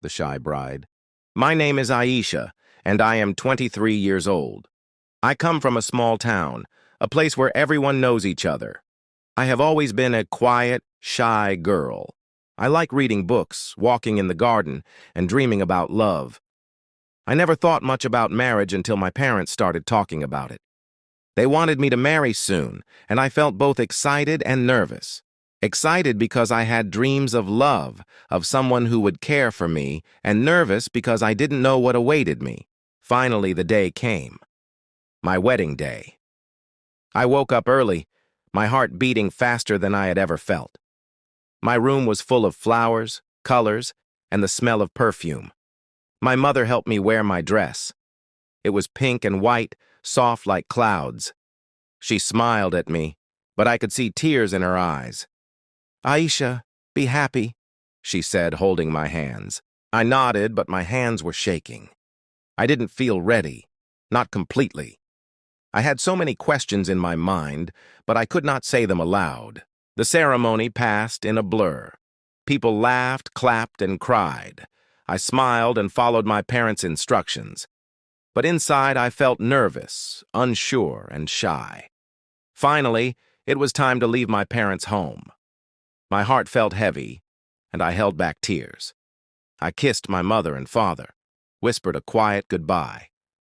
the shy bride. "My name is Aisha, and I am 23 years old. I come from a small town, a place where everyone knows each other. I have always been a quiet, shy girl. I like reading books, walking in the garden, and dreaming about love. I never thought much about marriage until my parents started talking about it. They wanted me to marry soon, and I felt both excited and nervous. Excited because I had dreams of love, of someone who would care for me, and nervous because I didn't know what awaited me. Finally, the day came. My wedding day. I woke up early, my heart beating faster than I had ever felt. My room was full of flowers, colors, and the smell of perfume. My mother helped me wear my dress. It was pink and white, soft like clouds. She smiled at me, but I could see tears in her eyes. "Aisha, be happy," she said, holding my hands. I nodded, but my hands were shaking. I didn't feel ready, not completely. I had so many questions in my mind, but I could not say them aloud. The ceremony passed in a blur. People laughed, clapped, and cried. I smiled and followed my parents' instructions. But inside I felt nervous, unsure, and shy. Finally, it was time to leave my parents' home. My heart felt heavy, and I held back tears. I kissed my mother and father, whispered a quiet goodbye,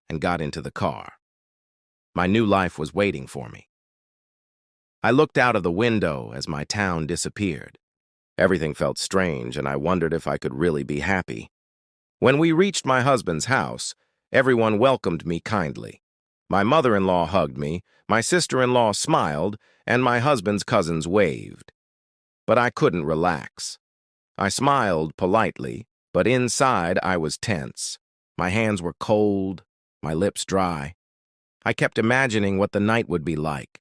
and got into the car. My new life was waiting for me. I looked out of the window as my town disappeared. Everything felt strange, and I wondered if I could really be happy. When we reached my husband's house, everyone welcomed me kindly. My mother-in-law hugged me, my sister-in-law smiled, and my husband's cousins waved. But I couldn't relax. I smiled politely, but inside I was tense. My hands were cold, my lips dry. I kept imagining what the night would be like.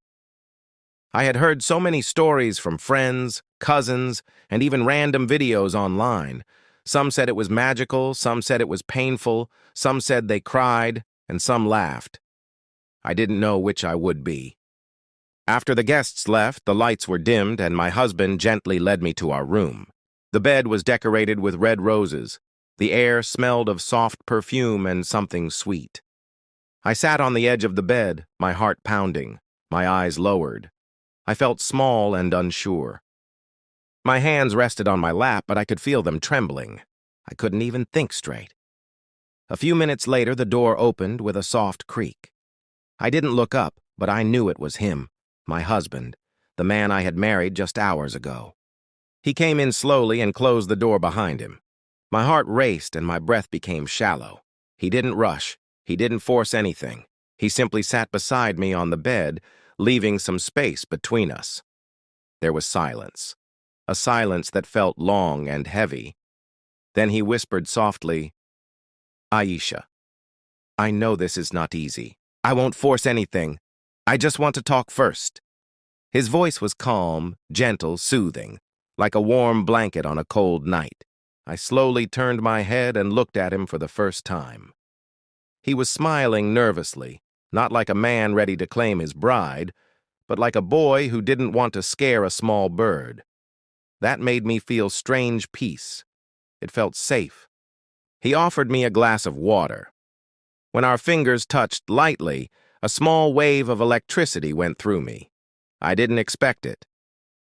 I had heard so many stories from friends, cousins, and even random videos online. Some said it was magical, some said it was painful, some said they cried, and some laughed. I didn't know which I would be. After the guests left, the lights were dimmed, and my husband gently led me to our room. The bed was decorated with red roses. The air smelled of soft perfume and something sweet. I sat on the edge of the bed, my heart pounding, my eyes lowered. I felt small and unsure. My hands rested on my lap, but I could feel them trembling. I couldn't even think straight. A few minutes later, the door opened with a soft creak. I didn't look up, but I knew it was him, my husband, the man I had married just hours ago. He came in slowly and closed the door behind him. My heart raced and my breath became shallow. He didn't rush. He didn't force anything. He simply sat beside me on the bed, leaving some space between us. There was silence, a silence that felt long and heavy. Then he whispered softly, "Aisha, I know this is not easy. I won't force anything. I just want to talk first." His voice was calm, gentle, soothing, like a warm blanket on a cold night. I slowly turned my head and looked at him for the first time. He was smiling nervously, not like a man ready to claim his bride, but like a boy who didn't want to scare a small bird. That made me feel strange peace. It felt safe. He offered me a glass of water. When our fingers touched lightly, a small wave of electricity went through me. I didn't expect it.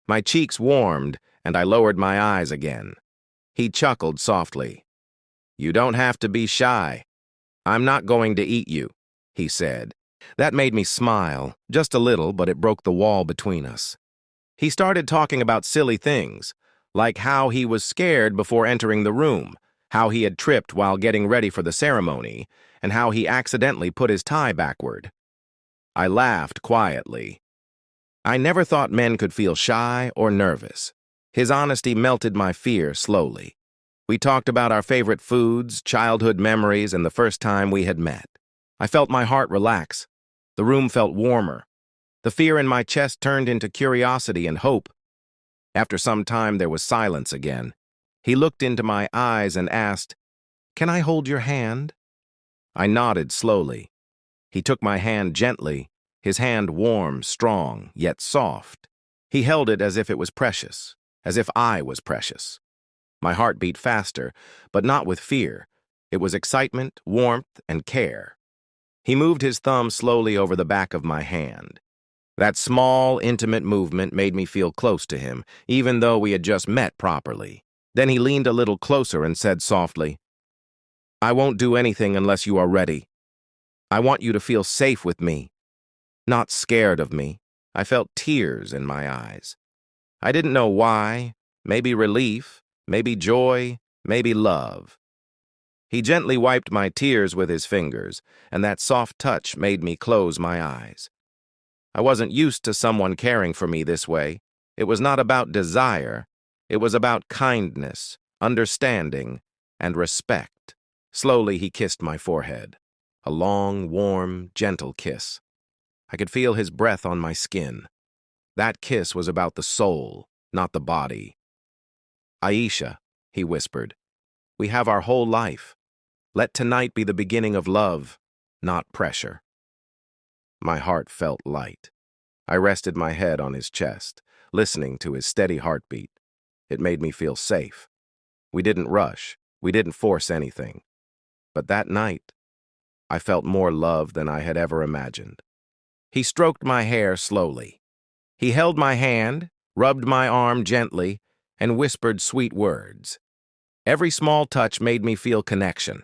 My cheeks warmed, and I lowered my eyes again. He chuckled softly. "You don't have to be shy. I'm not going to eat you," he said. That made me smile, just a little, but it broke the wall between us. He started talking about silly things, like how he was scared before entering the room, how he had tripped while getting ready for the ceremony, and how he accidentally put his tie backward. I laughed quietly. I never thought men could feel shy or nervous. His honesty melted my fear slowly. We talked about our favorite foods, childhood memories, and the first time we had met. I felt my heart relax. The room felt warmer. The fear in my chest turned into curiosity and hope. After some time, there was silence again. He looked into my eyes and asked, "Can I hold your hand?" I nodded slowly. He took my hand gently, his hand warm, strong, yet soft. He held it as if it was precious, as if I was precious. My heart beat faster, but not with fear. It was excitement, warmth, and care. He moved his thumb slowly over the back of my hand. That small, intimate movement made me feel close to him, even though we had just met properly. Then he leaned a little closer and said softly, "I won't do anything unless you are ready. I want you to feel safe with me, not scared of me." I felt tears in my eyes. I didn't know why, maybe relief, maybe joy, maybe love. He gently wiped my tears with his fingers, and that soft touch made me close my eyes. I wasn't used to someone caring for me this way. It was not about desire. It was about kindness, understanding, and respect. Slowly, he kissed my forehead. A long, warm, gentle kiss. I could feel his breath on my skin. That kiss was about the soul, not the body. "Aisha," he whispered, "we have our whole life. Let tonight be the beginning of love, not pressure." My heart felt light. I rested my head on his chest, listening to his steady heartbeat. It made me feel safe. We didn't rush. We didn't force anything. But that night, I felt more love than I had ever imagined. He stroked my hair slowly. He held my hand, rubbed my arm gently, and whispered sweet words. Every small touch made me feel connection.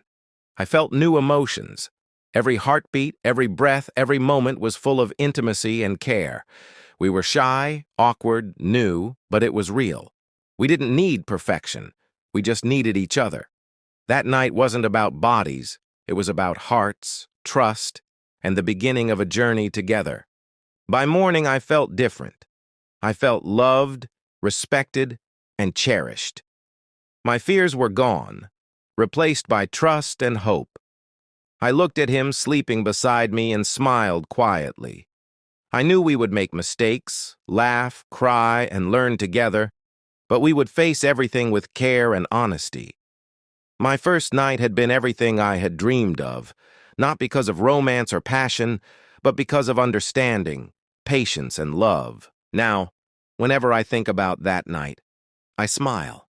I felt new emotions. Every heartbeat, every breath, every moment was full of intimacy and care. We were shy, awkward, new, but it was real. We didn't need perfection. We just needed each other. That night wasn't about bodies. It was about hearts, trust, and the beginning of a journey together. By morning, I felt different. I felt loved, respected, and cherished. My fears were gone, replaced by trust and hope. I looked at him sleeping beside me and smiled quietly. I knew we would make mistakes, laugh, cry, and learn together, but we would face everything with care and honesty. My first night had been everything I had dreamed of, not because of romance or passion, but because of understanding, patience, and love. Now, whenever I think about that night, I smile.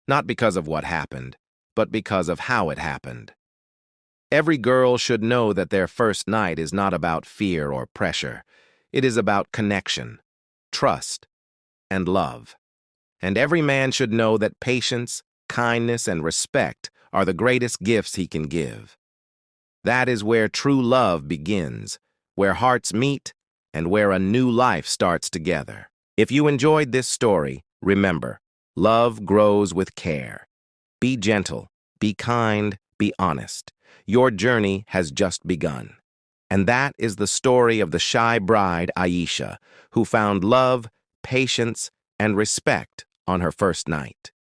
Not because of what happened, but because of how it happened. Every girl should know that their first night is not about fear or pressure. It is about connection, trust, and love. And every man should know that patience, kindness, and respect are the greatest gifts he can give. That is where true love begins, where hearts meet, and where a new life starts together. If you enjoyed this story, remember, love grows with care. Be gentle, be kind, be honest. Your journey has just begun. And that is the story of the shy bride, Aisha, who found love, patience, and respect on her first night.